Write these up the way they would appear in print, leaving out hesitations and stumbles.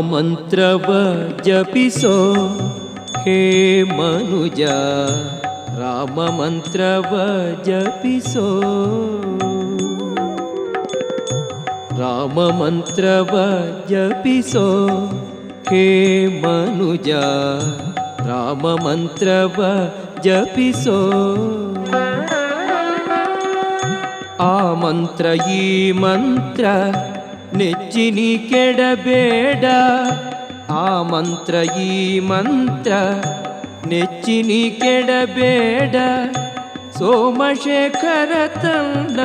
ಮಂತ್ರವ ಜಪಿಸೋ ಹೇ ಮನುಜ, ರಾಮ ಮಂತ್ರವ ಜಪಿಸೋ. ರಾಮ ಮಂತ್ರವ ಜಪಿಸೋ ಹೇ ಮನುಜ, ರಾಮ ಮಂತ್ರವ ಜಪಿಸೋ. ಆ ಮಂತ್ರ ಈ ಮಂತ್ರ ನೆಚ್ಚಿನಿ ಕೆಡಬೇಡ, ಆ ಮಂತ್ರ ಈ ಮಂತ್ರ ನೆಚ್ಚಿನಿ ಕೆಡಬೇಡ. ಸೋಮಶೇಖರ ತಂದ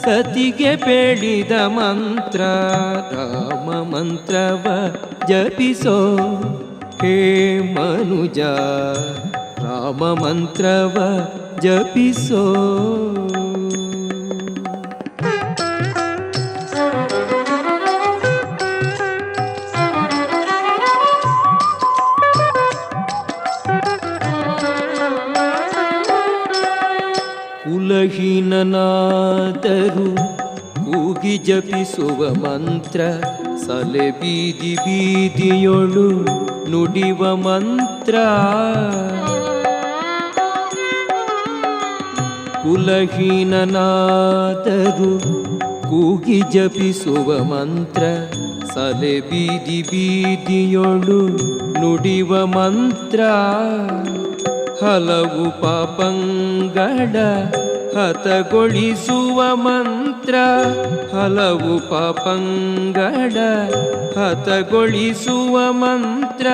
ಸತಿಗೆ ಬೇಡಿದ ಮಂತ್ರ, ರಾಮ ಮಂತ್ರವ ಜಪಿಸೋ ಹೇ ಮನುಜ, ರಾಮ ಮಂತ್ರವ ಜಪಿಸೋ. ಕುಲಹೀನನಾದರೂ ಕೂಗಿ ಜಪಿಸುವ ಮಂತ್ರ, ಸಲೆ ಬೀದಿ ಬೀದಿಯೊಳು ನುಡಿವ ಮಂತ್ರ. ಕುಲಹೀನನಾದರೂ ಕೂಗಿ ಜಪಿಸುವ ಮಂತ್ರ, ಸಲೆ ಬೀದಿ ಬೀದಿಯೊಳು ನುಡಿವ ಮಂತ್ರ. ಹಲವು ಪಾಪಂಗಳ ಹತಗೊಳಿಸುವ ಮಂತ್ರ, ಹಲವು ಪಾಪಂಗಳ ಹತಗೊಳಿಸುವ ಮಂತ್ರ.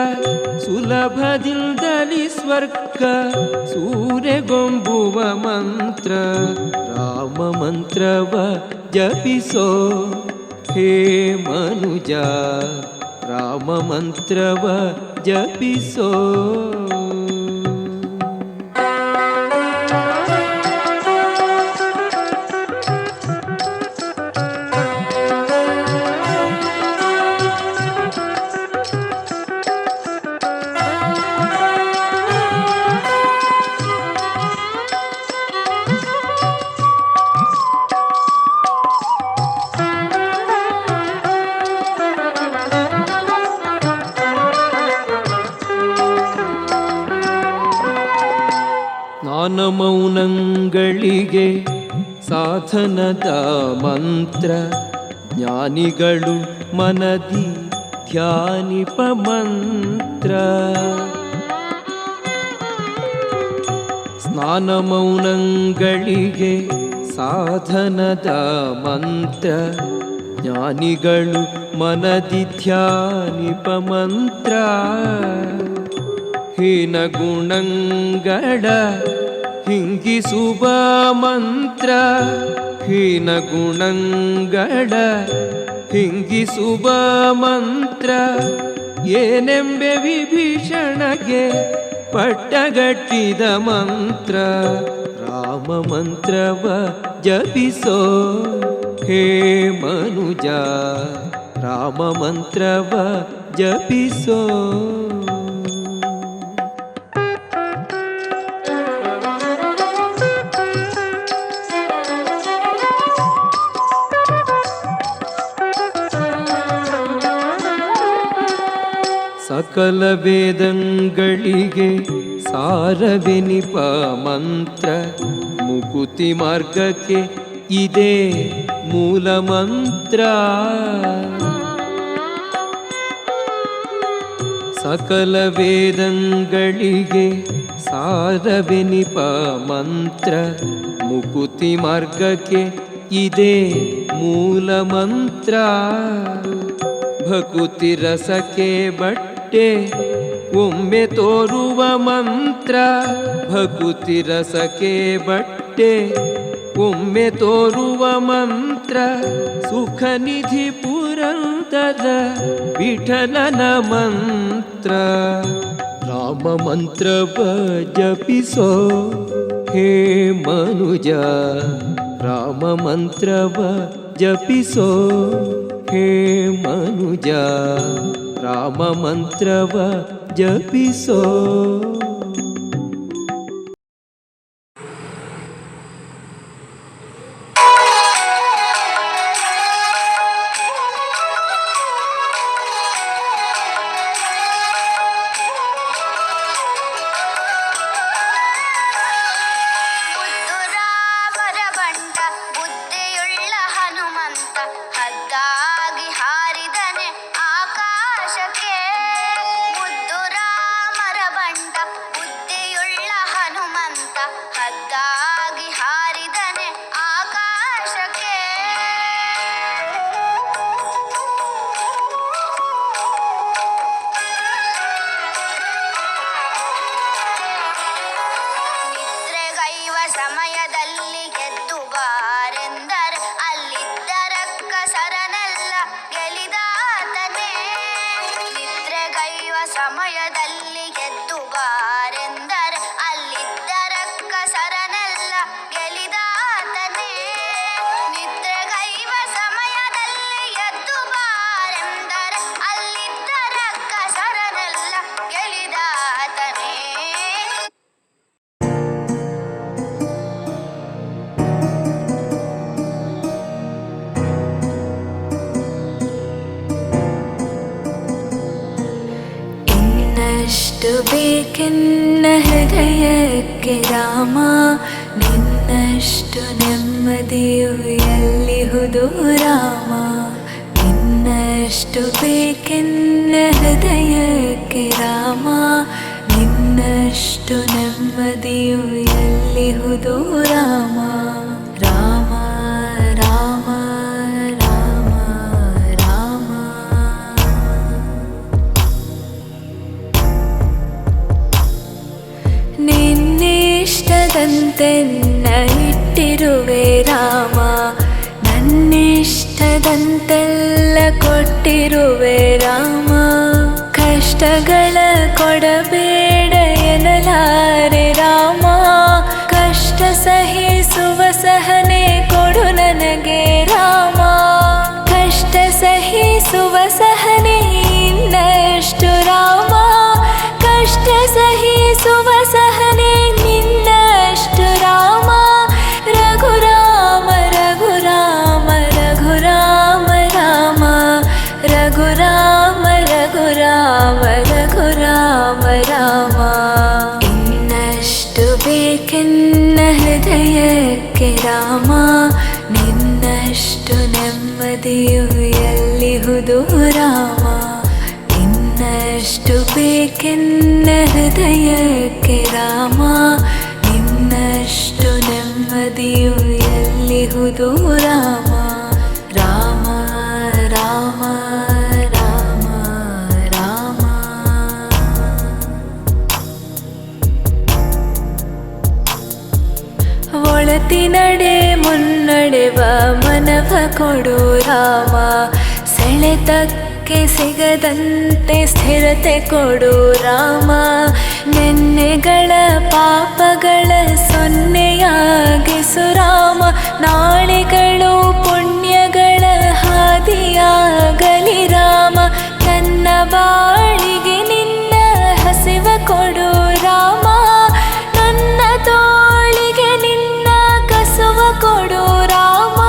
ಸುಲಭದಿಂದಲಿ ಸ್ವರ್ಗ ಸೂರೆಗೊಂಬುವ ಮಂತ್ರ, ರಾಮ ಮಂತ್ರವ ಜಪಿಸೋ ಹೇ ಮನುಜ, ರಾಮ ಮಂತ್ರವ ಜಪಿಸೋ. ಮೌನಗಳಿಗೆ ಸಾಧನದ ಮಂತ್ರ, ಜ್ಞಾನಿಗಳು ಮನದಿ ಧ್ಯಾನಿಪ ಮಂತ್ರ. ಸ್ನಾನ ಮೌನಗಳಿಗೆ ಸಾಧನದ ಮಂತ್ರ, ಜ್ಞಾನಿಗಳು ಮನದಿ ಧ್ಯಾನಿಪ ಮಂತ್ರ. ಹೀನ ಗುಣಂಗಳ ಹಿಂಗಿಸುವ ಮಂತ್ರ, ಹೀನ ಗುಣಂಗಳ ಹಿಂಗಿಸುವ ಮಂತ್ರ. ಏನೆಂಬೆ ವಿಭೀಷಣಗೆ ಪಟ್ಟಗಟ್ಟಿದ ಮಂತ್ರ, ರಾಮ ಮಂತ್ರವ ಜಪಿಸೋ ಹೇ ಮನುಜ, ರಾಮ ಮಂತ್ರವ ಜಪಿಸೋ. ಸಕಲ ವೇದಂಗಳಿಗೆ ಸಾರವೆನಿಪ ಮಂತ್ರ, ಮುಕುತಿ ಮಾರ್ಗಕ್ಕೆ ಇದೇ ಮೂಲ ಮಂತ್ರ. ಸಕಲ ವೇದಂಗಳಿಗೆ ಸಾರವೆನಿಪ ಮಂತ್ರ, ಮುಕುತಿ ಮಾರ್ಗಕ್ಕೆ ಇದೇ ಮೂಲ ಮಂತ್ರ. ಭಕುತಿ ರಸಕ್ಕೆ ಬಟ್ಟೆ ಒಮ್ಮೆ ತೋರುವ ಮಂತ್ರ, ಭಕುತಿ ರಸಕ್ಕೆ ಬಟ್ಟೆ ಒಮ್ಮೆ ತೋರುವ ಮಂತ್ರ. ಸುಖ ನಿಧಿ ಪುರಂದರ ನಂತರ ವಿಠಲನ ಮಂತ್ರ. ರಾಮ ಮಂತ್ರವ ಜಪಿಸೋ ಹೇ ಮನುಜ, ರಾಮ ಮಂತ್ರವ ಜಪಿಸೋ ಹೇ ಮನುಜ, ರಾಮ ಮಂತ್ರವ ಜಪಿಸೋ. ಸಮಯದಲ್ಲಿ ಎದ್ದು ಬಾರೆಂದರೆ ಅಲ್ಲಿದ್ದರ ಕಸರನೆಲ್ಲ ಗೆಲಿದಾತನೇ. ನಿದ್ರೆಗೈವ ಸಮಯದಲ್ಲಿ ಎದ್ದು ಬಾರೆಂದರೆ ಅಲ್ಲಿದ್ದರ ಕಸರನೆಲ್ಲ ಗೆಲಿದಾತನೇ. ಇನ್ನಷ್ಟು ಬೇಕೆನ್ನ ಹೃದಯಕ್ಕೆ ರಾಮ, ನಿನ್ನಷ್ಟು ನೆಮ್ಮದಿಯು ಎಲ್ಲಿಹುದು ರಾಮ. ಇನ್ನಷ್ಟು ಬೇಕೆನ್ನ ಹೃದಯಕ್ಕೆ ರಾಮ, ನಿನ್ನಷ್ಟು ನೆಮ್ಮದಿಯು ಎಲ್ಲಿಹುದು ರಾಮ. ರಾಮ ರಾಮ ರಾಮ ರಾಮ. ನಿನ್ನಿಷ್ಟದಂತೆನ್ನ ಇಟ್ಟಿರುವೆ ರಾಮ, ನನ್ನಿಷ್ಟದಂತೆಲ್ಲ ಕೊಟ್ಟಿರುವೆ ರಾಮ. ಕಷ್ಟಗಳ ಕೊಡಬೇಡ ಎನ್ನಲಾರೆ ರಾಮ, ಕಷ್ಟ ಸಹಿಸುವ ಸಹನೆ ಕೊಡು ನನಗೆ ರಾಮ. ಕಷ್ಟ ಸಹಿಸುವ ಸಹನೆ ಇನ್ನಷ್ಟು ರಾಮ, ಕಷ್ಟ ಸಹಿಸುವ ಸಹನೆ ನಿನ್ನಷ್ಟು ರಾಮ. ರಘುರಾಮ ರಘುರಾಮ ರಘುರಾಮ ರಾಮ, ರಘುರಾಮ ರಘುರಾಮ ರಘುರಾಮ ರಾಮ. ಇನ್ನಷ್ಟು ಬೇಕೆನ್ನ ಹೃದಯಕ್ಕೆ ರಾಮ, ನಿನ್ನಷ್ಟು ನೆಮ್ಮದಿಯು ಎಲ್ಲಿಹುದು ರಾಮ. ಇನ್ನಷ್ಟು ಬೇಕೆನ್ನ ಹೃದಯಕ್ಕೆ ರಾಮ, ನಿನ್ನಷ್ಟು ನೆಮ್ಮದಿಯು ಎಲ್ಲಿಹುದು ರಾಮ. ರಾಮ ರಾಮ ರಾಮ ರಾಮ. ಒಳತಿನಡೆ ಮುನ್ನಡೆವ ಮನವ ಕೊಡು ರಾಮ, ಸೆಳೆತಕ್ಕೆ ಸಿಗದಂತೆ ಸ್ಥಿರತೆ ಕೊಡು ರಾಮ. ನೆನ್ನೆಗಳ ಪಾಪಗಳ ಸೊನ್ನೆಯಾಗಿಸು ರಾಮ, ನಾಳೆಗಳು ಪುಣ್ಯಗಳ ಹಾದಿಯಾಗಲಿ ರಾಮ. ನನ್ನ ಬಾಳಿಗೆ ನಿನ್ನ ಹಸಿವ ಕೊಡು ರಾಮ, ನನ್ನ ತೋಳಿಗೆ ನಿನ್ನ ಕಸುವ ಕೊಡು ರಾಮ.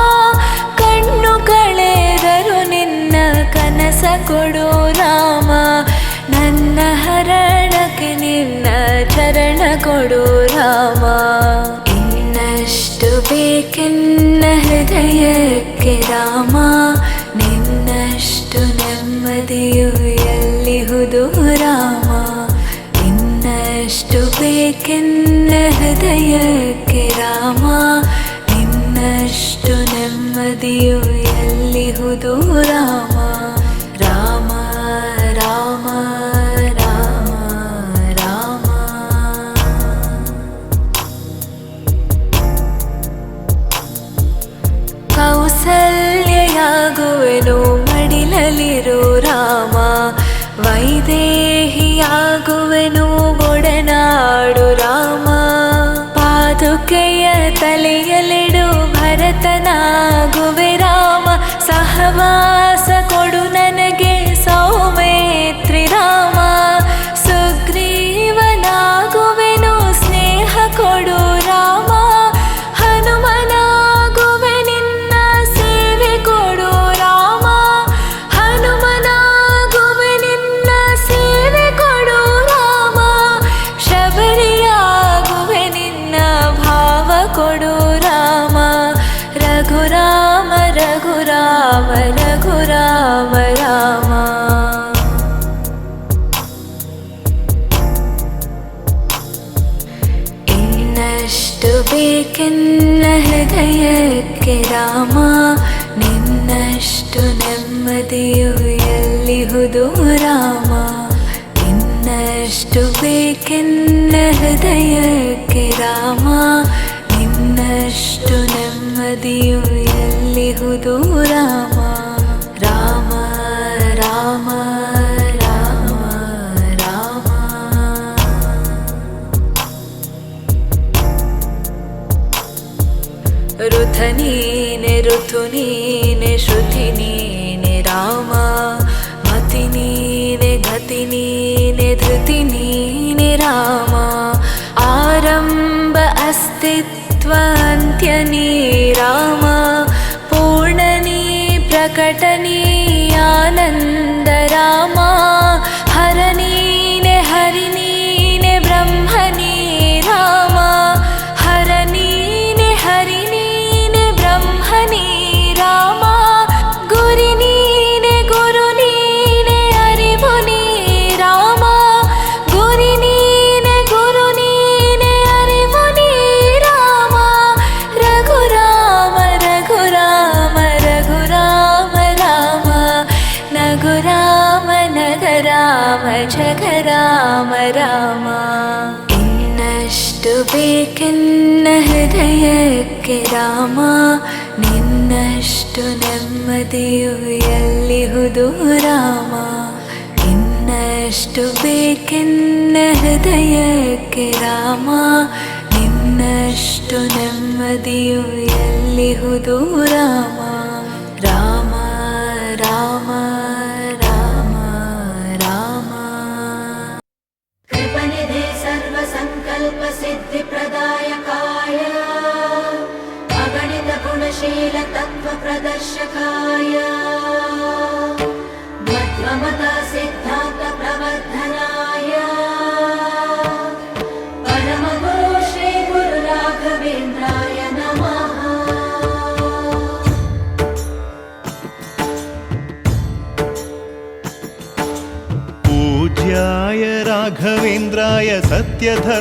ಕಣ್ಣು ಕಳೆದರು ನಿನ್ನ ಕನಸ ಕೊಡು ರಾಮ, ನನ್ನ ಹರಣಕ್ಕೆ ನಿನ್ನ ಚರಣ ಕೊಡು ರಾಮ. ಇನ್ನಷ್ಟು ಬೇಕೆನ್ನ ಹೃದಯಕ್ಕೆ ರಾಮ, ನಿನ್ನಷ್ಟು ನೆಮ್ಮದಿಯು ಎಲ್ಲಿಹುದು ರಾಮ. ಇನ್ನಷ್ಟು ಬೇಕೆನ್ನ ಹೃದಯಕ್ಕೆ ರಾಮ, ನಿನ್ನಷ್ಟು ನೆಮ್ಮದಿಯು ಎಲ್ಲಿಹುದು ರಾಮ. ರಾಮ ರಾಮ ರಾಮ ರಾಮ. ಕೌಸಲ್ಯಯಾಗುವೆನು ಮಡಿಲಲಿ ಬೇಕೆನ್ನ ಹೃದಯಕ್ಕೆ ರಾಮ ನಿನ್ನಷ್ಟು ನೆಮ್ಮದಿಯು ಎಲ್ಲಿಹುದು ರಾಮ ನಿನ್ನಷ್ಟು ಬೇಕೆನ್ನ ಹೃದಯಕ್ಕೆ ರಾಮ ನಿನ್ನಷ್ಟು ನೆಮ್ಮದಿಯು ಎಲ್ಲಿಹುದು ರಾಮ ರಾಮ ರಾಮ ರಾಮ ರಾಮ ಋತು ನೀನೆ ಶ್ರುತಿ ನೀನೆ ರಾಮ ಮತಿ ನೀನೆ ಗತಿ ನೀನೆ ಧೃತಿ ನೀನೆ ರಾಮ ಆರಂಭ ಅಸ್ತಿತ್ವ ಅಂತ್ಯ ನೀ ರಾಮ ಪೂರ್ಣನೀ ಪ್ರಕಟನೀ ಆನಂದ ರಾಮ ಹರ ನೀನೆ ಹರಿ ನೀನೆ ಬ್ರಹ್ಮ ನೀ ರಾಮ ಹರ ನೀನೆ ಹರಿ ನೀನೆ ಬ್ರಹ್ಮ ನೀ ರಾಮ ಗುರಿ ನೀನೆ ಗುರು ನೀನೆ ಅರಿವು ನೀ ರಾಮ ಗುರಿ ನೀನೆ ಗುರು ನೀನೆ ಅರಿವು ನೀ ರಾಮ ರಘುರಾಮ ರಘುರಾಮ ರಘುರಾಮ ರಾಮ ನಗುರಾಮ ನಗರಾಮ ಜಗರಾಮ ರಾಮ ಇನ್ನಷ್ಟು ಬೇಕೆನ್ನ ಹೃದಯಕ್ಕೆ ರಾಮ ನಿನ್ನಷ್ಟು ನೆಮ್ಮದಿಯು ಎಲ್ಲಿಹುದು ರಾಮ ಇನ್ನಷ್ಟು ಬೇಕೆನ್ನ ಹೃದಯಕ್ಕೆ ರಾಮ ನಿನ್ನಷ್ಟು ನೆಮ್ಮದಿಯು ಎಲ್ಲಿಹುದು ರಾಮ ರಾಮ ರಾಮ ರಾಮ ರಾಮ कृपनिधे सर्वसङ्कल्पसिद्धिप्रदायकाय अगणितगुणशीलतत्त्वप्रदर्शकाय मध्वमता सिद्धान्तप्रवर्धनाय परमगुरु श्रीगुरुराघवेन्द्राय नमः पूज्याय राघवेन्द्राय सत्यधर्मरताय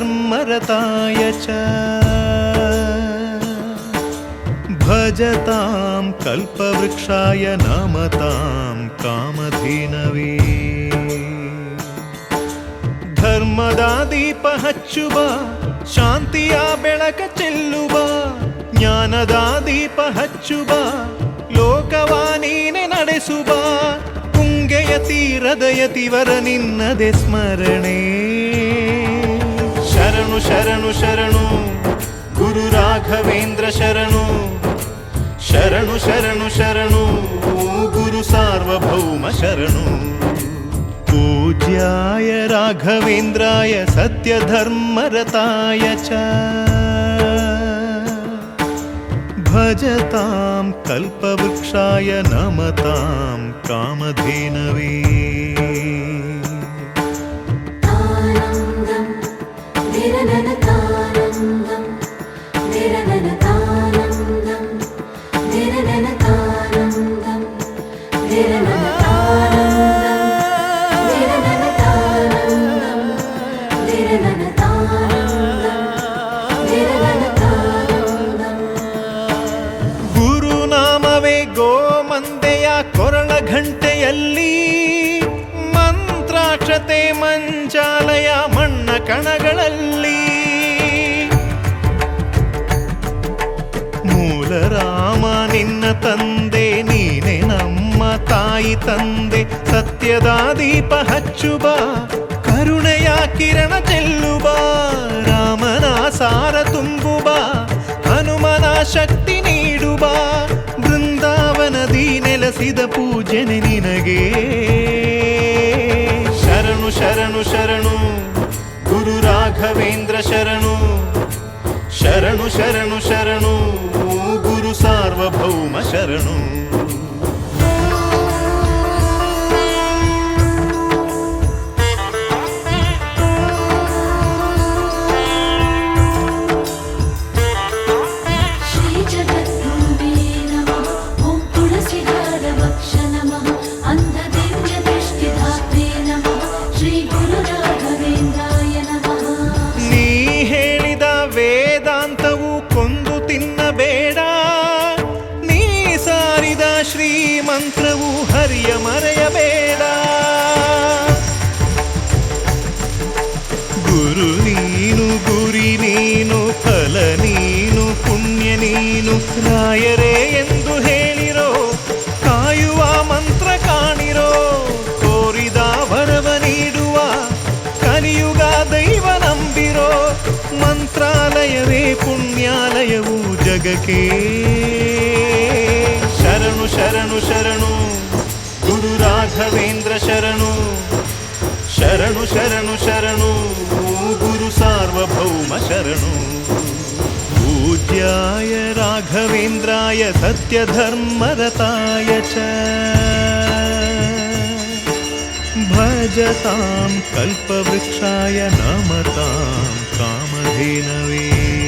च भजतां कल्पवृक्षाय नमतां कामधेनवे ಧರ್ಮದ ದೀಪ ಹಚ್ಚುವ ಶಾಂತಿಯ ಬೆಳಕ ಚೆಲ್ಲುವ ಜ್ಞಾನದ ದೀಪ ಹಚ್ಚುವ ಲೋಕವ ನೀನೆ ನಡೆಸುವ ತುಂಗೆಯ ತೀರದ ಯತಿವರ ನಿನ್ನದೆ ಸ್ಮರಣೆ ಶರಣು ಶರಣು ಶರಣು ಗುರು ರಾಘವೇಂದ್ರ ಶರಣು ಶರಣು ಶರಣು ಶರಣು ಗುರು ಸಾರ್ವಭೌಮ ಶರಣು पूज्याय राघवेन्द्राय सत्यधर्मरताय च भजतां कल्पवृक्षाय नमतां कामधेनवे तानन्दं निरननतानन्दं निरननतानन्दं निरननतानन्दं ಗುರುನಾಮವೇ ಗೋಮಂದೆಯ ಕೊರಳ ಘಂಟೆಯಲ್ಲಿ ಮಂತ್ರಾಕ್ಷತೆ ಮಂಚಾಲಯ ಮಣ್ಣ ಕಣಗಳಲ್ಲಿ ಮೂಲ ರಾಮ ನಿನ್ನ ತಂದೆ ನೀನೆ ನಮ್ಮ ತಾಯಿ ತಂದೆ ಸತ್ಯದ ದೀಪ ಹಚ್ಚುವ ಕರುಣೆಯ ಕಿರಣ ಚೆಲ್ಲುವ ರಾಮನ ಸಾರ ತುಂಬುವ ಹನುಮನ ಶಕ್ತಿ ನೀಡುವ ಬೃಂದಾವನದಿ ನೆಲೆಸಿದ ಪೂಜನೆ ನಿನಗೆ ಶರಣು ಶರಣು ಶರಣು ಗುರು ರಾಘವೇಂದ್ರ ಶರಣು ಶರಣು ಶರಣು ಶರಣು ಗುರು ಸಾರ್ವಭೌಮ ಶರಣು अंधदिव्य दृष्टिदात्रे नमः श्री गुरु राघवेन्द्राय ರಾಯರೇ ಎಂದು ಹೇಳಿರೋ ಕಾಯುವ ಮಂತ್ರ ಕಾಣಿರೋ ಕೋರಿದ ವರವ ನೀಡುವ ಕಲಿಯುಗ ದೈವ ನಂಬಿರೋ ಮಂತ್ರಾಲಯವೇ ಪುಣ್ಯಾಲಯವು ಜಗಕ್ಕೆ ಶರಣು ಶರಣು ಶರಣು ಗುರು ರಾಘವೇಂದ್ರ ಶರಣು ಶರಣು ಶರಣು ಶರಣು ಗುರು ಸಾರ್ವಭೌಮ ಶರಣು पूज्याय राघवेन्द्राय सत्यधर्मरताय च भजतां कल्पवृक्षाय नमतां कामधेनवे।